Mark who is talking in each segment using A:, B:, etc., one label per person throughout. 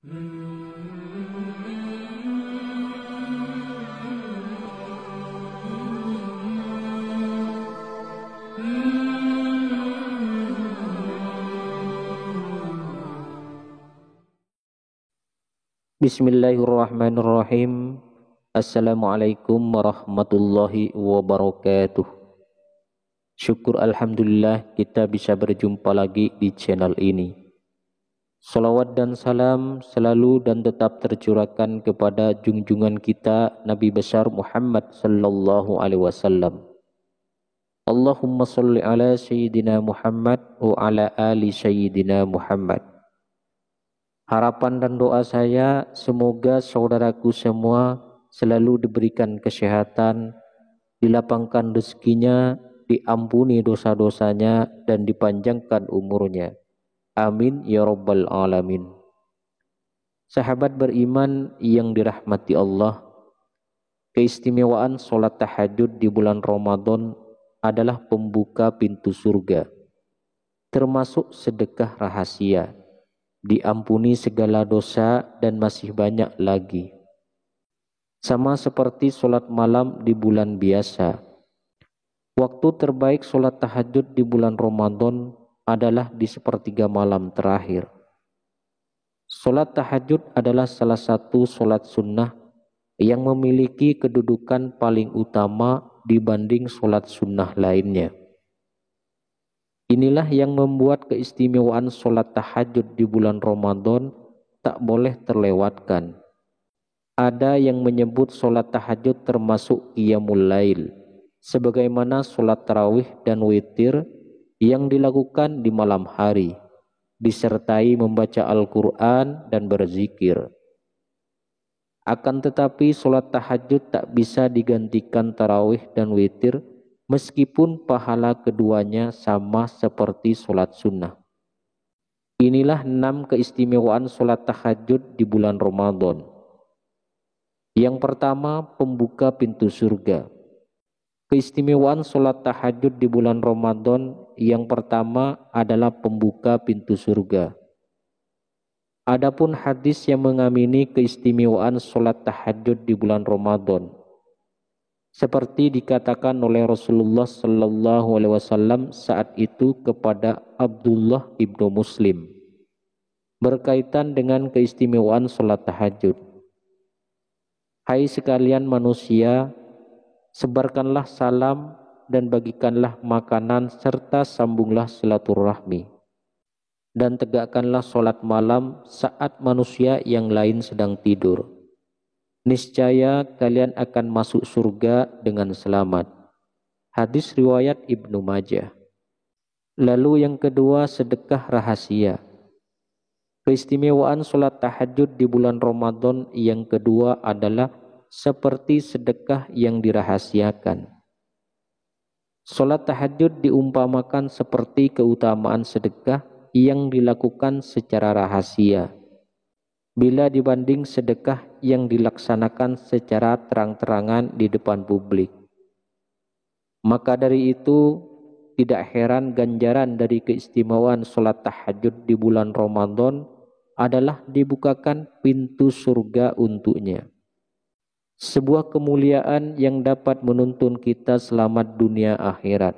A: Bismillahirrahmanirrahim. Assalamualaikum warahmatullahi wabarakatuh. Syukur alhamdulillah kita bisa berjumpa lagi di channel ini. Salawat dan salam selalu dan tetap tercurahkan kepada junjungan kita Nabi besar Muhammad sallallahu alaihi wasallam. Allahumma sholli ala sayyidina Muhammad wa ala ali sayyidina Muhammad. Harapan dan doa saya semoga saudaraku semua selalu diberikan kesehatan, dilapangkan rezekinya, diampuni dosa-dosanya, dan dipanjangkan umurnya. Amin ya rabbal alamin. Sahabat beriman yang dirahmati Allah, keistimewaan sholat tahajud di bulan Ramadan adalah pembuka pintu surga, termasuk sedekah rahasia, diampuni segala dosa, dan masih banyak lagi. Sama seperti sholat malam di bulan biasa, waktu terbaik sholat tahajud di bulan Ramadan adalah di sepertiga malam terakhir. Sholat tahajud adalah salah satu sholat sunnah yang memiliki kedudukan paling utama dibanding sholat sunnah lainnya. Inilah yang membuat keistimewaan sholat tahajud di bulan Ramadan tak boleh terlewatkan. Ada yang menyebut sholat tahajud termasuk qiyamul lail, sebagaimana sholat tarawih dan witir yang dilakukan di malam hari, disertai membaca Al-Quran dan berzikir. Akan tetapi sholat tahajud tak bisa digantikan tarawih dan witir, meskipun pahala keduanya sama seperti sholat sunnah. Inilah 6 keistimewaan sholat tahajud di bulan Ramadan. Yang pertama, pembuka pintu surga. Keistimewaan sholat tahajud di bulan Ramadan yang pertama adalah pembuka pintu surga. Adapun hadis yang mengamini keistimewaan sholat tahajud di bulan Ramadan, seperti dikatakan oleh Rasulullah sallallahu alaihi wasallam saat itu kepada Abdullah ibnu Muslim berkaitan dengan keistimewaan sholat tahajud. Hai sekalian manusia, sebarkanlah salam dan bagikanlah makanan serta sambunglah silaturahmi, dan tegakkanlah sholat malam saat manusia yang lain sedang tidur. Niscaya kalian akan masuk surga dengan selamat. Hadis riwayat Ibnu Majah. Lalu yang kedua, sedekah rahasia. Keistimewaan sholat tahajud di bulan Ramadan yang kedua adalah seperti sedekah yang dirahasiakan. Sholat tahajud diumpamakan seperti keutamaan sedekah yang dilakukan secara rahasia, bila dibanding sedekah yang dilaksanakan secara terang-terangan di depan publik. Maka dari itu, tidak heran ganjaran dari keistimewaan sholat tahajud di bulan Ramadan adalah dibukakan pintu surga untuknya. Sebuah kemuliaan yang dapat menuntun kita selamat dunia akhirat.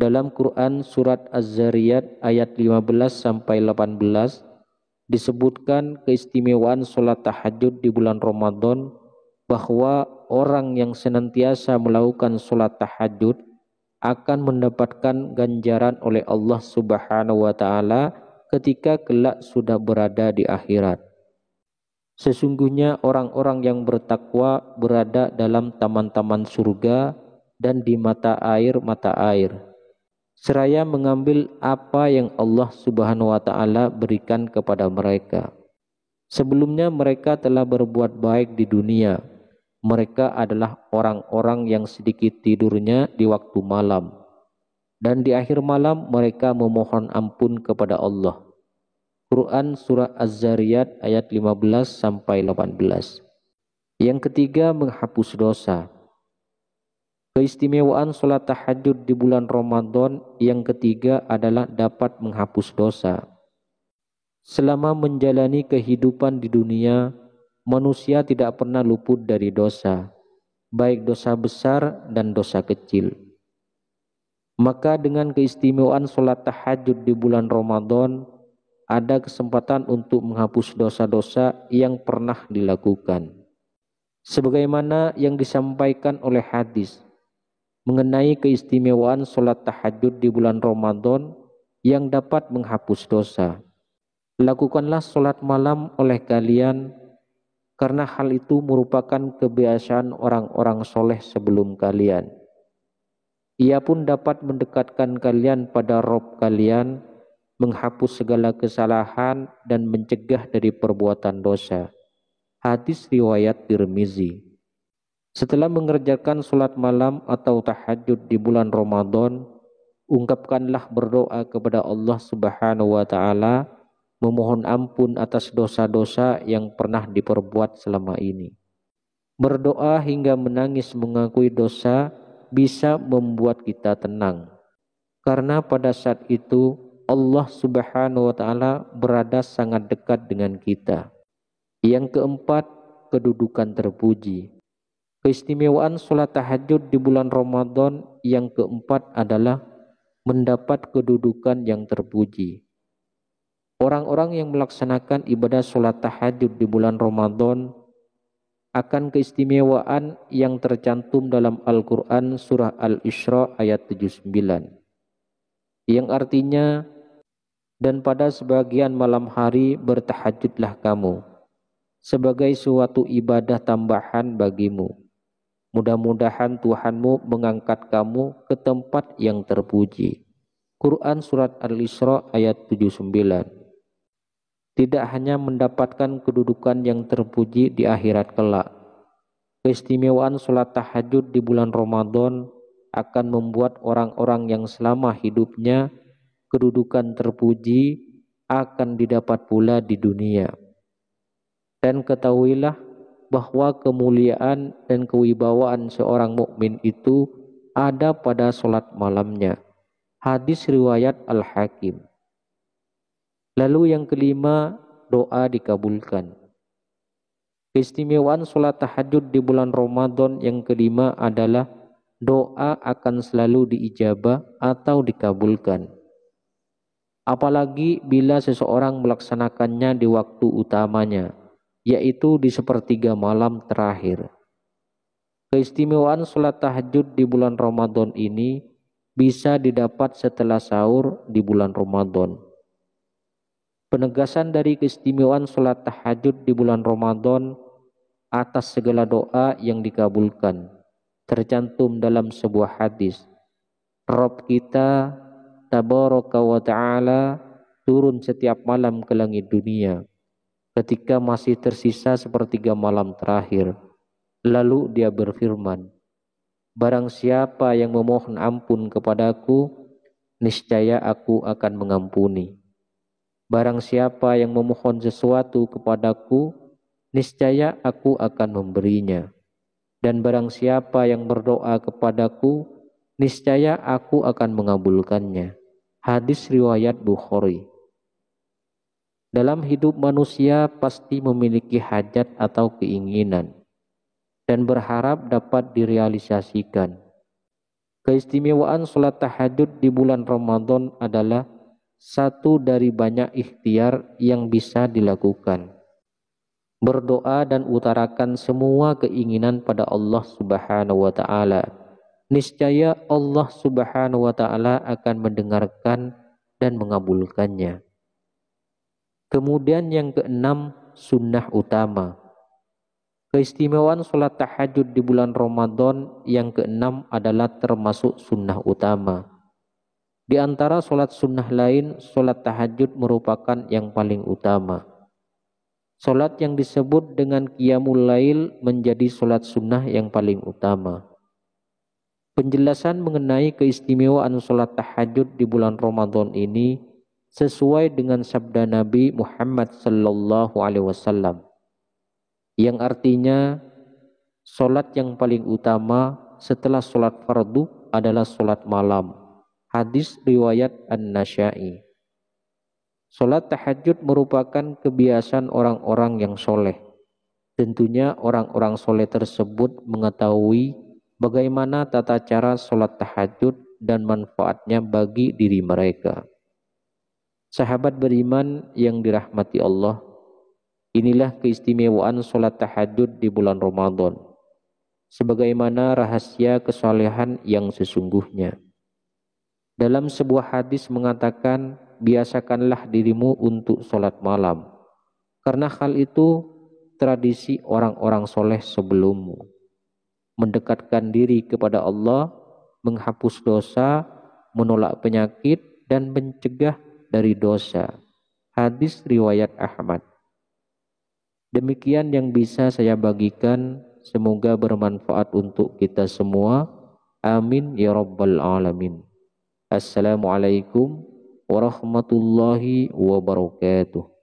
A: Dalam Quran surat Az-Zariyat ayat 15-18 disebutkan keistimewaan sholat tahajud di bulan Ramadan, bahwa orang yang senantiasa melakukan sholat tahajud akan mendapatkan ganjaran oleh Allah Subhanahu wa ta'ala ketika kelak sudah berada di akhirat. Sesungguhnya orang-orang yang bertakwa berada dalam taman-taman surga dan di mata air, seraya mengambil apa yang Allah Subhanahu wa ta'ala berikan kepada mereka. Sebelumnya mereka telah berbuat baik di dunia. Mereka adalah orang-orang yang sedikit tidurnya di waktu malam, dan di akhir malam mereka memohon ampun kepada Allah. Quran surah Az-Zariyat ayat 15-18. Yang ketiga, menghapus dosa. Keistimewaan sholat tahajud di bulan Ramadan yang ketiga adalah dapat menghapus dosa. Selama menjalani kehidupan di dunia, manusia tidak pernah luput dari dosa, baik dosa besar dan dosa kecil. Maka dengan keistimewaan sholat tahajud di bulan Ramadan, ada kesempatan untuk menghapus dosa-dosa yang pernah dilakukan. Sebagaimana yang disampaikan oleh hadis mengenai keistimewaan sholat tahajud di bulan Ramadan yang dapat menghapus dosa. Lakukanlah sholat malam oleh kalian, karena hal itu merupakan kebiasaan orang-orang soleh sebelum kalian. Ia pun dapat mendekatkan kalian pada Rabb kalian, menghapus segala kesalahan dan mencegah dari perbuatan dosa. Hadis riwayat Tirmizi. Setelah mengerjakan sholat malam atau tahajud di bulan Ramadan, ungkapkanlah berdoa kepada Allah Subhanahu wa Ta'ala, memohon ampun atas dosa-dosa yang pernah diperbuat selama ini. Berdoa hingga menangis mengakui dosa bisa membuat kita tenang, karena pada saat itu Allah Subhanahu wa Ta'ala berada sangat dekat dengan kita. Yang keempat, kedudukan terpuji. Keistimewaan sholat tahajud di bulan Ramadan yang keempat adalah mendapat kedudukan yang terpuji. Orang-orang yang melaksanakan ibadah sholat tahajud di bulan Ramadan akan keistimewaan yang tercantum dalam Al-Quran surah Al-Isra ayat 79. Yang artinya, dan pada sebagian malam hari bertahajudlah kamu, sebagai suatu ibadah tambahan bagimu. Mudah-mudahan Tuhanmu mengangkat kamu ke tempat yang terpuji. Quran surat Al-Isra ayat 79. Tidak hanya mendapatkan kedudukan yang terpuji di akhirat kelak, keistimewaan sholat tahajud di bulan Ramadan akan membuat orang-orang yang selama hidupnya kedudukan terpuji akan didapat pula di dunia. Dan ketahuilah bahwa kemuliaan dan kewibawaan seorang mukmin itu ada pada sholat malamnya. Hadis riwayat Al-Hakim. Lalu yang kelima, doa dikabulkan. Keistimewaan sholat tahajud di bulan Ramadan yang kelima adalah doa akan selalu diijabah atau dikabulkan. Apalagi bila seseorang melaksanakannya di waktu utamanya, yaitu di sepertiga malam terakhir. Keistimewaan sholat tahajud di bulan Ramadan ini bisa didapat setelah sahur di bulan Ramadan. Penegasan dari keistimewaan sholat tahajud di bulan Ramadan atas segala doa yang dikabulkan tercantum dalam sebuah hadis. Rabb kita tabaraka wa ta'ala turun setiap malam ke langit dunia ketika masih tersisa sepertiga malam terakhir. Lalu dia berfirman, barang siapa yang memohon ampun kepadaku, niscaya aku akan mengampuni. Barang siapa yang memohon sesuatu kepadaku, niscaya aku akan memberinya. Dan barang siapa yang berdoa kepadaku, niscaya aku akan mengabulkannya. Hadis riwayat Bukhari. Dalam hidup manusia pasti memiliki hajat atau keinginan dan berharap dapat direalisasikan. Keistimewaan sholat tahajud di bulan Ramadan adalah satu dari banyak ikhtiar yang bisa dilakukan. Berdoa dan utarakan semua keinginan pada Allah Subhanahu wa Ta'ala. Niscaya Allah Subhanahu wa Ta'ala akan mendengarkan dan mengabulkannya. Kemudian yang keenam, sunnah utama. Keistimewaan sholat tahajud di bulan Ramadan yang keenam adalah termasuk sunnah utama. Di antara sholat sunnah lain, sholat tahajud merupakan yang paling utama. Sholat yang disebut dengan qiyamul lail menjadi sholat sunnah yang paling utama. Penjelasan mengenai keistimewaan sholat tahajud di bulan Ramadan ini sesuai dengan sabda Nabi Muhammad sallallahu alaihi wasallam, yang artinya sholat yang paling utama setelah sholat fardu adalah sholat malam. Hadis riwayat An-Nasya'i. Salat tahajud merupakan kebiasaan orang-orang yang soleh. Tentunya orang-orang soleh tersebut mengetahui bagaimana tata cara salat tahajud dan manfaatnya bagi diri mereka. Sahabat beriman yang dirahmati Allah, inilah keistimewaan salat tahajud di bulan Ramadan, sebagaimana rahasia kesalehan yang sesungguhnya. Dalam sebuah hadis mengatakan, biasakanlah dirimu untuk salat malam, karena hal itu tradisi orang-orang soleh sebelummu. Mendekatkan diri kepada Allah, menghapus dosa, menolak penyakit, dan mencegah dari dosa. Hadis riwayat Ahmad. Demikian yang bisa saya bagikan, semoga bermanfaat untuk kita semua. Amin ya rabbal alamin. Assalamualaikum warahmatullahi wabarakatuh.